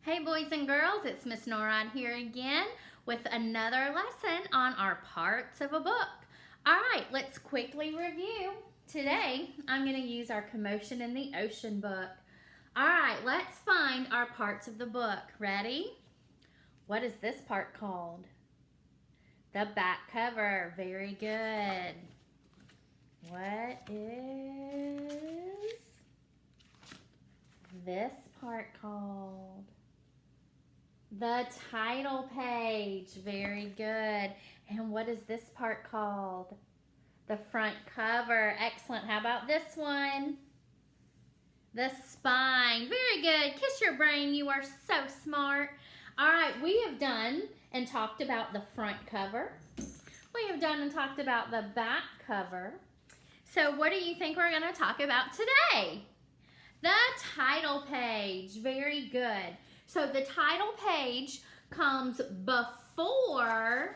Hey boys and girls, it's Miss Norad here again with another lesson on our parts of a book. Alright, let's quickly review. Today, I'm going to use our Commotion in the Ocean book. Alright, let's find our parts of the book. Ready? What is this part called? The back cover. Very good. What is this part called? The title page. Very good. And what is this part called? The front cover. Excellent. How about this one? The spine. Very good. Kiss your brain. You are so smart. All right, we have done and talked about the front cover. We have done and talked about the back cover. So what do you think we're going to talk about today? The title page. Very good. So the title page comes before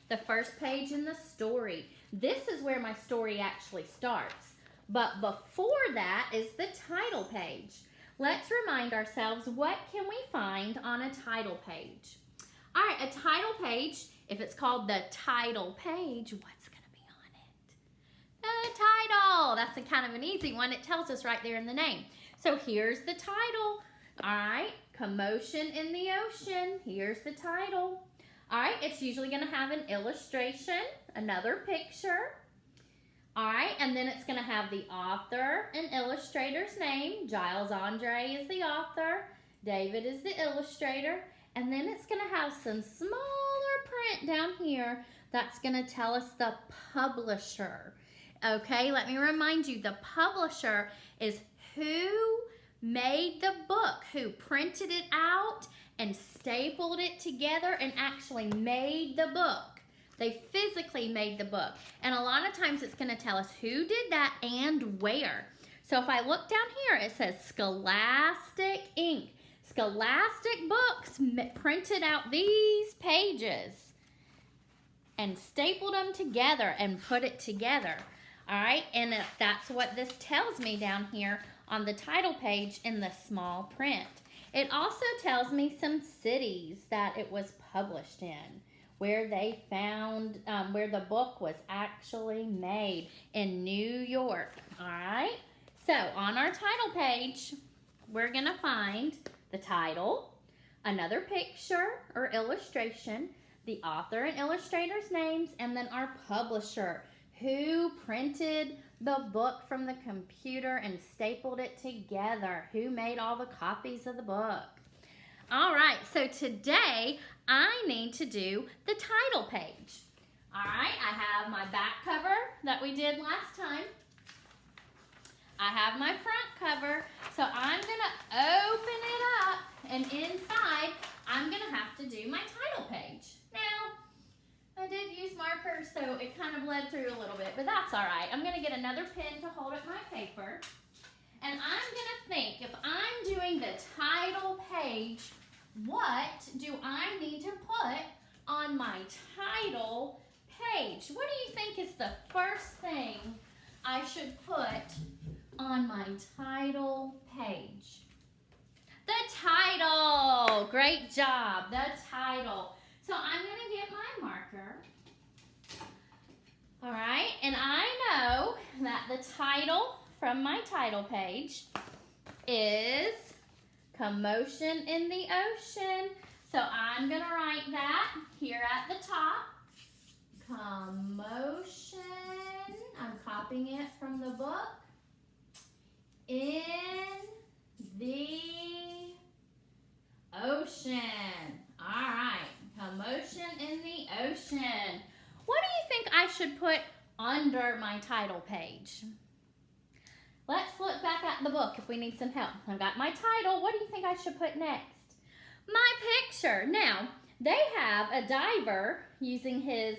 the first page in the story. This is where my story actually starts. But before that is the title page. Let's remind ourselves, what can we find on a title page? All right, a title page, if it's called the title page, what's going to be on it? The title. That's a kind of an easy one. It tells us right there in the name. So here's the title. All right, Commotion in the Ocean. Here's the title. All right, it's usually going to have an illustration, another picture. All right, and then it's going to have the author and illustrator's name. Giles Andre is the author. David is the illustrator. And then it's going to have some smaller print down here that's going to tell us the publisher. Okay, let me remind you, the publisher is who made the book, who printed it out and stapled it together and actually made the book. They physically made the book. And a lot of times it's going to tell us who did that and where. So if I look down here, it says Scholastic Inc. Scholastic Books printed out these pages and stapled them together and put it together. All right, and that's what this tells me down here on the title page in the small print. It also tells me some cities that it was published in, where they found, where the book was actually made in New York. All right, so on our title page, we're going to find the title, another picture or illustration, the author and illustrator's names, and then our publisher, who printed the book from the computer and stapled it together, who made all the copies of the book. All right, so today I need to do the title page. All right, I have my back cover that we did last time. I have my front cover, so I'm gonna open it up, and inside I'm gonna have to do my title page. Now, I did use markers, so it kind of bled through a little bit, but that's all right. I'm gonna get another pen to hold up my paper, and I'm gonna think, if I'm doing the title page, what do I need to put on my title page? What do you think is the first thing I should put on my title page? The title. Great job. The title. So I'm going to get my marker. All right. And I know that the title from my title page is Commotion in the Ocean. So I'm going to write that here at the top. Commotion. I'm copying it from the book. In the ocean. All right. Commotion in the ocean. What do you think I should put under my title page? Let's look back at the book if we need some help. I've got my title. What do you think I should put next? My picture. Now, they have a diver using his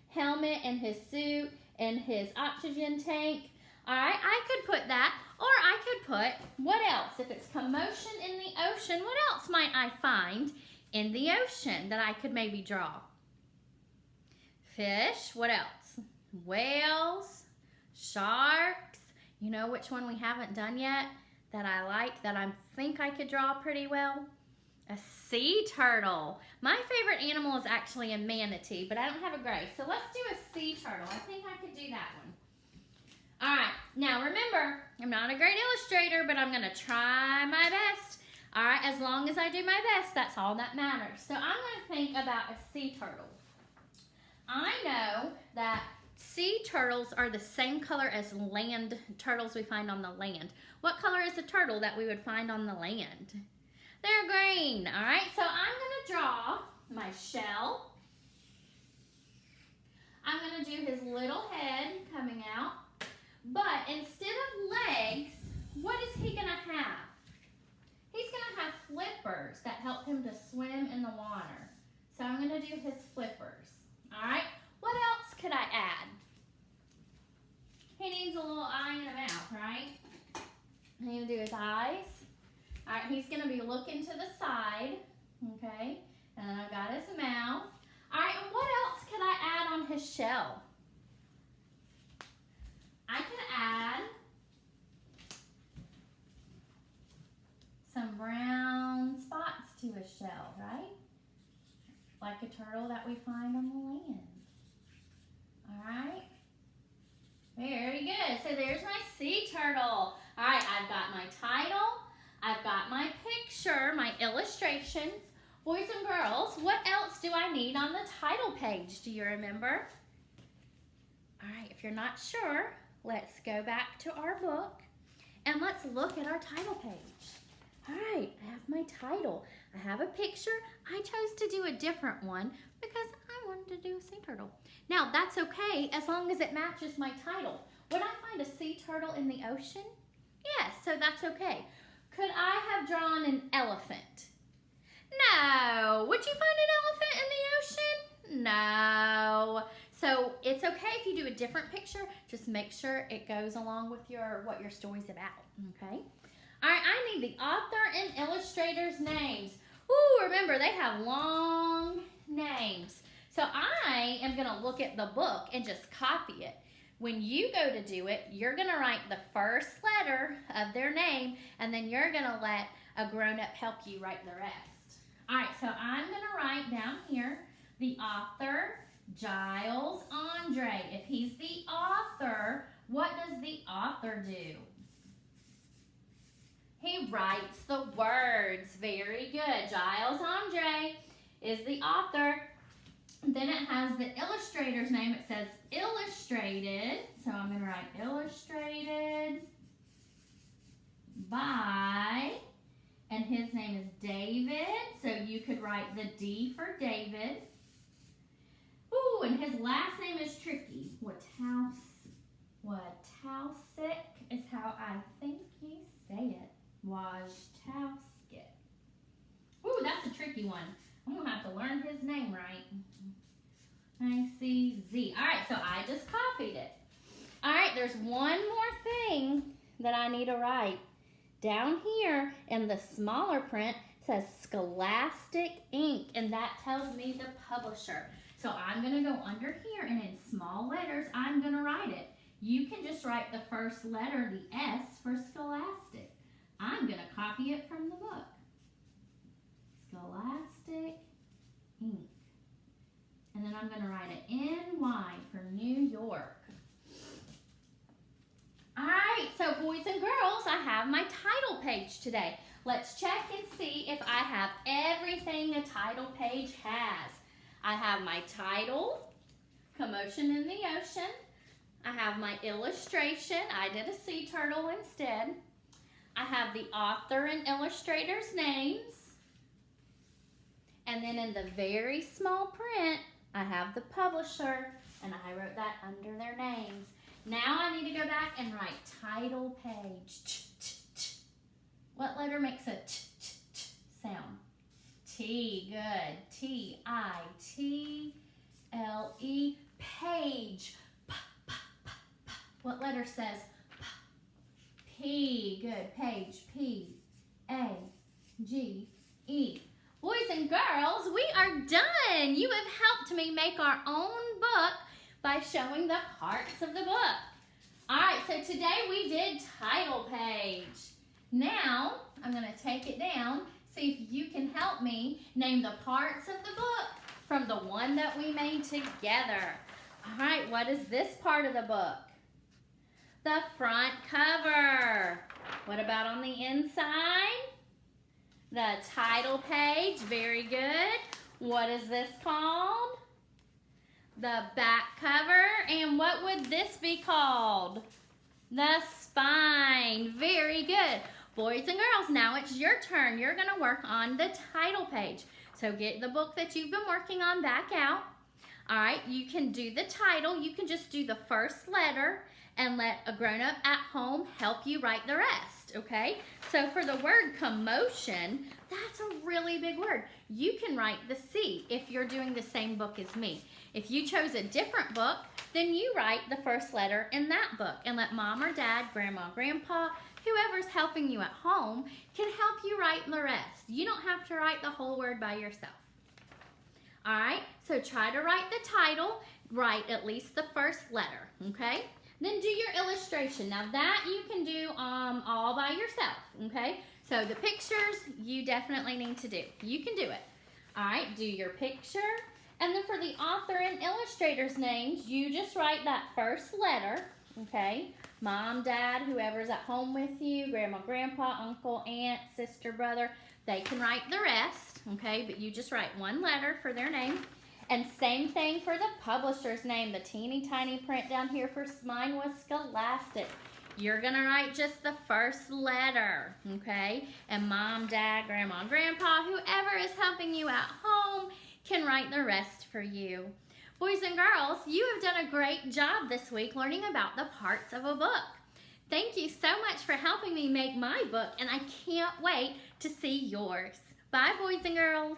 helmet and his suit and his oxygen tank. All right, I could put that, or I could put, what else? If it's commotion in the ocean, what else might I find in the ocean that I could maybe draw? Fish, what else? Whales, sharks. You know which one we haven't done yet that I like, that I think I could draw pretty well? A sea turtle. My favorite animal is actually a manatee, but I don't have a gray. So let's do a sea turtle. I think I could do that one. All right. Now remember, I'm not a great illustrator, but I'm going to try my best. All right. As long as I do my best, that's all that matters. So I'm going to think about a sea turtle. I know that sea turtles are the same color as land turtles we find on the land. What color is a turtle that we would find on the land? They're green. All right, so I'm going to draw my shell. I'm going to do his little head coming out. But instead of legs, what is he going to have? He's going to have flippers that help him to swim in the water. So I'm going to do his flippers. All right, what else could I add? He needs a little eye and a mouth, right? I'm going to do his eyes. All right, he's going to be looking to the side, okay? And then I've got his mouth. All right, and what else could I add on his shell? I could add some brown spots to his shell, right? Like a turtle that we find on the land. All right? Very good. So there's my sea turtle. All right, I've got my title. I've got my picture, my illustrations. Boys and girls, what else do I need on the title page? Do you remember? All right, if you're not sure, let's go back to our book and let's look at our title page. All right, I have my title. I have a picture. I chose to do a different one because I wanted to do a sea turtle. Now, that's okay as long as it matches my title. Would I find a sea turtle in the ocean? Yes, so that's okay. Could I have drawn an elephant? No. Would you find an elephant in the ocean? No. So it's okay if you do a different picture. Just make sure it goes along with what your story's about, okay? All right, I need the author and illustrator's names. Ooh, remember, they have long names. So I am going to look at the book and just copy it. When you go to do it, you're going to write the first letter of their name, and then you're going to let a grown-up help you write the rest. All right, so I'm going to write down here the author, Giles Andre. If he's the author, what does the author do? He writes the words. Very good. Giles Andre is the author. Then it has the illustrator's name. It says illustrated. So I'm going to write illustrated by, and his name is David. So you could write the D for David. Ooh, and his last name is tricky. Wachowski is how I think you say it. Wachowski. Ooh, that's a tricky one. I'm going to have to learn his name right. I-C-Z. All right, so I just copied it. All right, there's one more thing that I need to write. Down here in the smaller print says Scholastic Inc., and that tells me the publisher. So I'm going to go under here, and in small letters, I'm going to write it. You can just write the first letter, the S, for Scholastic. I'm going to copy it from the book. Scholastic Inc. And then I'm going to write an NY for New York. All right, so boys and girls, I have my title page today. Let's check and see if I have everything a title page has. I have my title, Commotion in the Ocean. I have my illustration. I did a sea turtle instead. I have the author and illustrator's names. And then in the very small print, I have the publisher, and I wrote that under their names. Now I need to go back and write title page. What letter makes a sound? T, good. T-I-T-L-E, page. What letter says P? Good, page. P-A-G-E. Boys and girls, we are done. You have helped me make our own book by showing the parts of the book. All right, so today we did title page. Now, I'm going to take it down see if you can help me name the parts of the book from the one that we made together. All right, what is this part of the book? The front cover. What about on the inside? The title page. Very good. What is this called? The back cover. And what would this be called? The spine. Very good. Boys and girls, now it's your turn. You're going to work on the title page. So get the book that you've been working on back out. All right, you can do the title. You can just do the first letter and let a grown-up at home help you write the rest, okay? So for the word commotion, that's a really big word. You can write the C if you're doing the same book as me. If you chose a different book, then you write the first letter in that book and let mom or dad, grandma, grandpa, whoever's helping you at home can help you write the rest. You don't have to write the whole word by yourself. All right, so try to write the title, write at least the first letter, okay? Then do your illustration. Now that you can do all by yourself, okay? So the pictures, you definitely need to do. You can do it. All right, do your picture. And then for the author and illustrator's names, you just write that first letter, okay? Mom, dad, whoever's at home with you, grandma, grandpa, uncle, aunt, sister, brother, they can write the rest, okay? But you just write one letter for their name. And same thing for the publisher's name. The teeny tiny print down here for mine was Scholastic. You're going to write just the first letter, okay? And mom, dad, grandma, grandpa, whoever is helping you at home can write the rest for you. Boys and girls, you have done a great job this week learning about the parts of a book. Thank you so much for helping me make my book, and I can't wait to see yours. Bye, boys and girls.